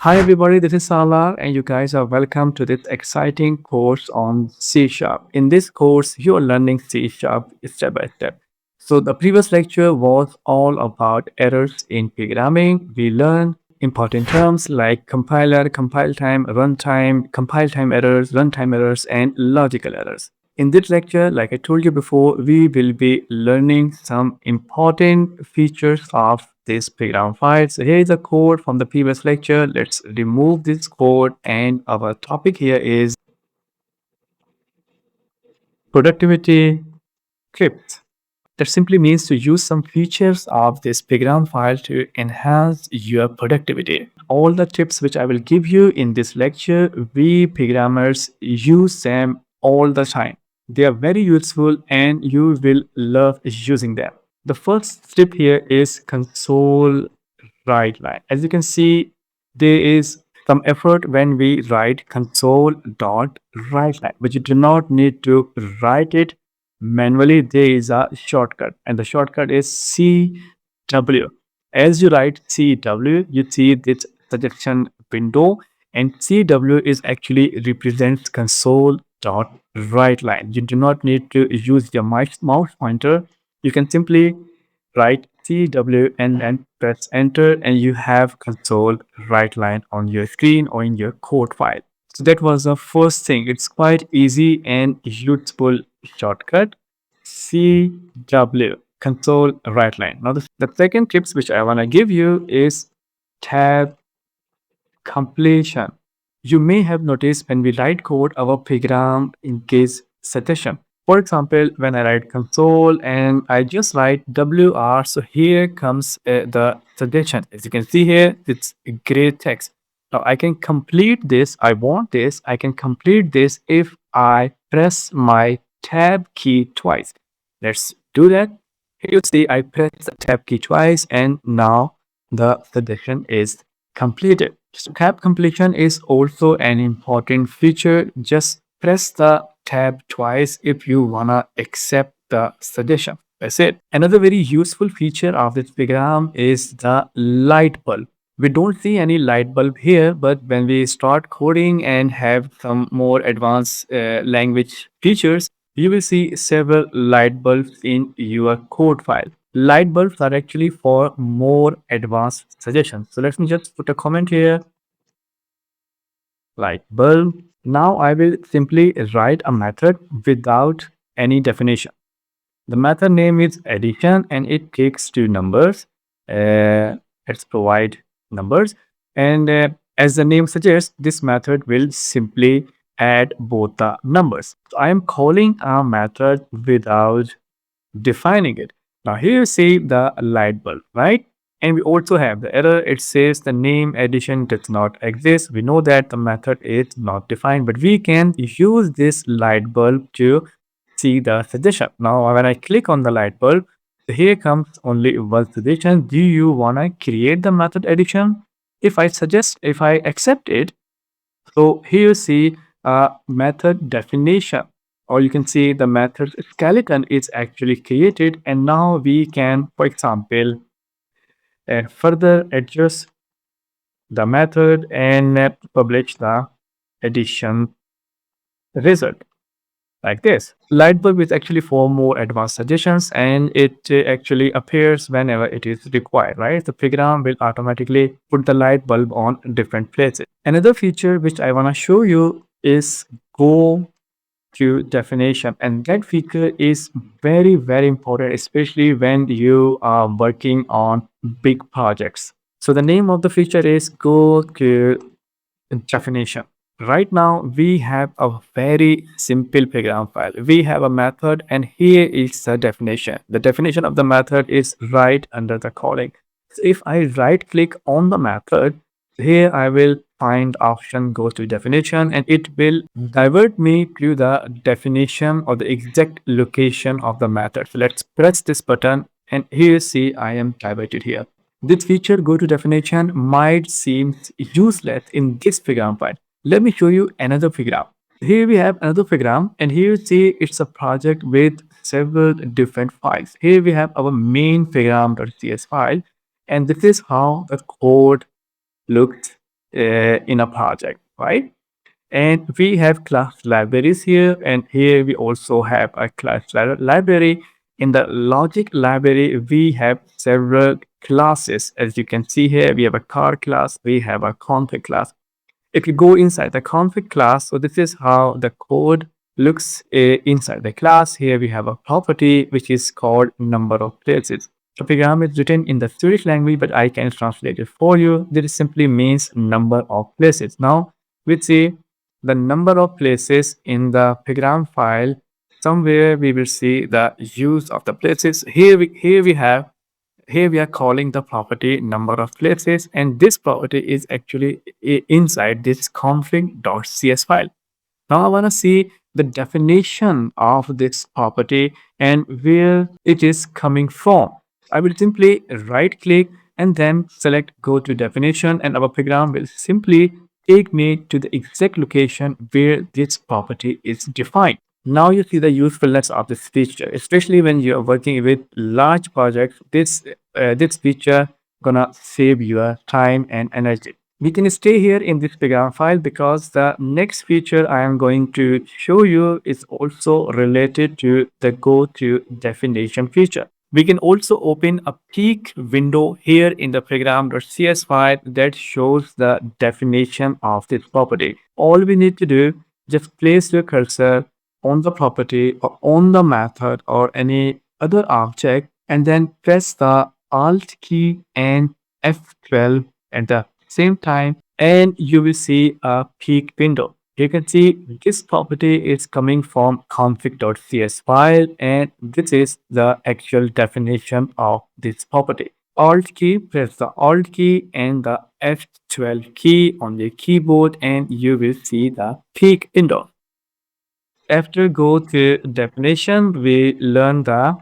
Hi everybody, this is Salar and you guys are welcome to this exciting course on C Sharp. In this course, you are learning C Sharp step by step. So the previous lecture was all about errors in programming. We learned important terms like compiler, compile time, runtime, compile time errors, runtime errors, and logical errors. In this lecture, like I told you before, we will be learning some important features of this program file. So here is a code from the previous lecture. Let's remove this code and our topic here is productivity scripts. That simply means to use some features of this program file to enhance your productivity. All the tips which I will give you in this lecture, we programmers use them all the time. They are very useful and you will love using them. The first step here is console write line. As you can see, there is some effort when we write console.write line, but you do not need to write it manually. There is a shortcut, and the shortcut is CW. As you write CW, you see this suggestion window, and CW is actually represents console.write line. You do not need to use your mouse pointer. You can simply write CW and then press enter, and you have console write line on your screen or in your code file. So that was the first thing. It's quite easy and useful shortcut. CW, console write line. Now the second tips which I want to give you is tab completion. You may have noticed when we write code, our program engages suggestion. For example, when I write console and I just write WR, so here comes the suggestion. As you can see here, it's gray text. Now I can complete this. I want this. I can complete this if I press my tab key twice. Let's do that. Here you see I press the tab key twice and now the suggestion is completed. So tab completion is also an important feature. Just press the tab twice if you wanna accept the suggestion. That's it. Another very useful feature of this program is the light bulb. We don't see any light bulb here, but when we start coding and have some more advanced language features, you will see several light bulbs in your code file. Light bulbs are actually for more advanced suggestions. So let me just put a comment here, light bulb. Now I will simply write a method without any definition. The method name is addition and it takes two numbers. Let's provide numbers. And as the name suggests, this method will simply add both the numbers. So I am calling a method without defining it. Now here you see the light bulb, right? And we also have the error. It says the name addition does not exist. We know that the method is not defined, but we can use this light bulb to see the suggestion. Now when I click on the light bulb, here comes only one suggestion. Do you want to create the method addition? If I accept it, so here you see method definition, or you can see the method skeleton is actually created. And now we can, for example, further adjust the method and publish the addition result like this. Lightbulb is actually for more advanced suggestions and it actually appears whenever it is required, right? The program will automatically put the light bulb on different places. Another feature which I want to show you is go to definition, and that feature is very important, especially when you are working on big projects. So the name of the feature is go to definition. Right now we have a very simple program file. We have a method and here is the definition. The definition of the method is right under the calling. So if I right click on the method, here I will find option go to definition and it will divert me to the definition or the exact location of the method. So let's press this button and here you see I am diverted here. This feature go to definition might seem useless in this program file. Let me show you another program. Here we have another program and here you see it's a project with several different files. Here we have our main program.cs file and this is how the code looks in a project, right? And we have class libraries here, and here we also have a class library. In the logic library, we have several classes. As you can see here, we have a car class, we have a config class. If you go inside the config class, so this is how the code looks inside the class. Here we have a property which is called number of places. The program is written in the Swedish language, but I can translate it for you. This simply means number of places. Now we see the number of places in the program file. Somewhere we will see the use of the places. Here we are calling the property number of places, and this property is actually inside this config.cs file. Now I want to see the definition of this property and where it is coming from. I will simply right click and then select go to definition, and our program will simply take me to the exact location where this property is defined. Now you see the usefulness of this feature, especially when you are working with large projects. This feature gonna save your time and energy. We can stay here in this program file because the next feature I am going to show you is also related to the go to definition feature. We can also open a peek window here in the program.cs file that shows the definition of this property. All we need to do, just place your cursor on the property or on the method or any other object, and then press the Alt key and F12 at the same time, and you will see a peek window. You can see this property is coming from config.cs file, and this is the actual definition of this property. Alt key, press the Alt key and the F12 key on the keyboard, and you will see the peek window. After go to definition, we learn the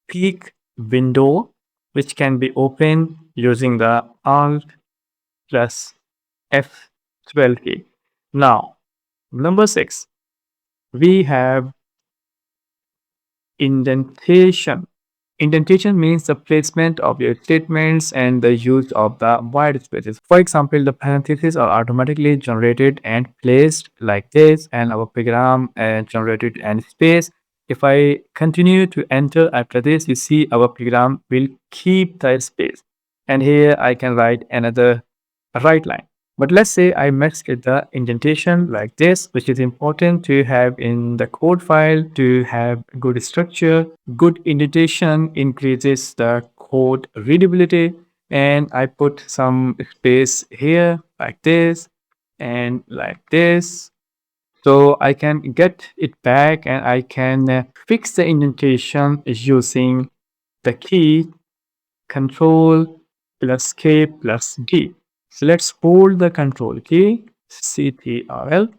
peek window, which can be opened using the Alt plus F12 key. Now, number 6, we have indentation. Indentation means the placement of your statements and the use of the white spaces. For example, the parentheses are automatically generated and placed like this, and our program generated an space. If I continue to enter after this, you see our program will keep the space. And here I can write another right line. But let's say I mix with the indentation like this, which is important to have in the code file to have good structure. Good indentation increases the code readability. And I put some space here like this and like this. So I can get it back, and I can fix the indentation using the key Control plus K plus D. So let's hold the control key, CTRL.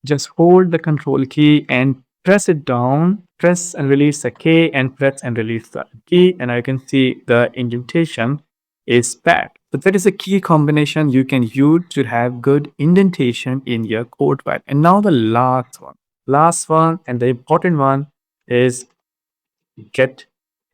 Just hold the control key and press it down. Press and release the K and press and release the D, and I can see the indentation is back. So that is a key combination you can use to have good indentation in your code file. And now the last one and the important one is get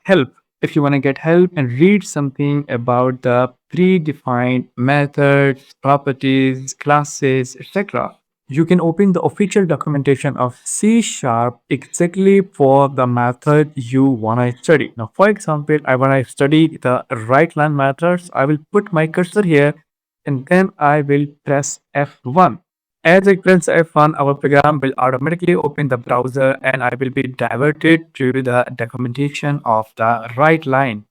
help. If you want to get help and read something about the predefined methods, properties, classes, etc., you can open the official documentation of C Sharp exactly for the method you want to study. Now, for example, I want to study the right line methods. I will put my cursor here and then I will press F1. As I press F1, our program will automatically open the browser and I will be diverted to the documentation of the right line.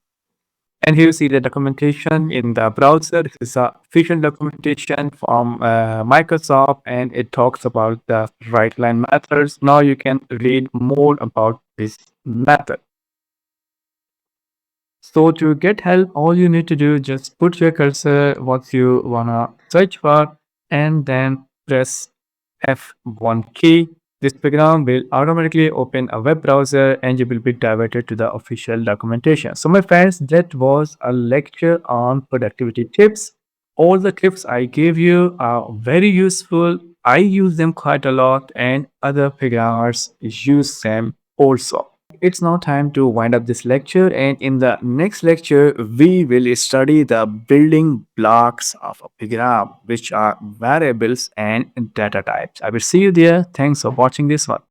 And here you see the documentation in the browser. This is a official documentation from Microsoft, and it talks about the right line methods. Now you can read more about this method. So to get help, all you need to do, just put your cursor what you wanna search for and then press F1 key. This program will automatically open a web browser and you will be diverted to the official documentation. So my friends, that was a lecture on productivity tips. All the tips I gave you are very useful. I use them quite a lot and other programmers use them also. it's now time to wind up this lecture, and in the next lecture, we will study the building blocks of a program, which are variables and data types. I will see you there. Thanks for watching this one.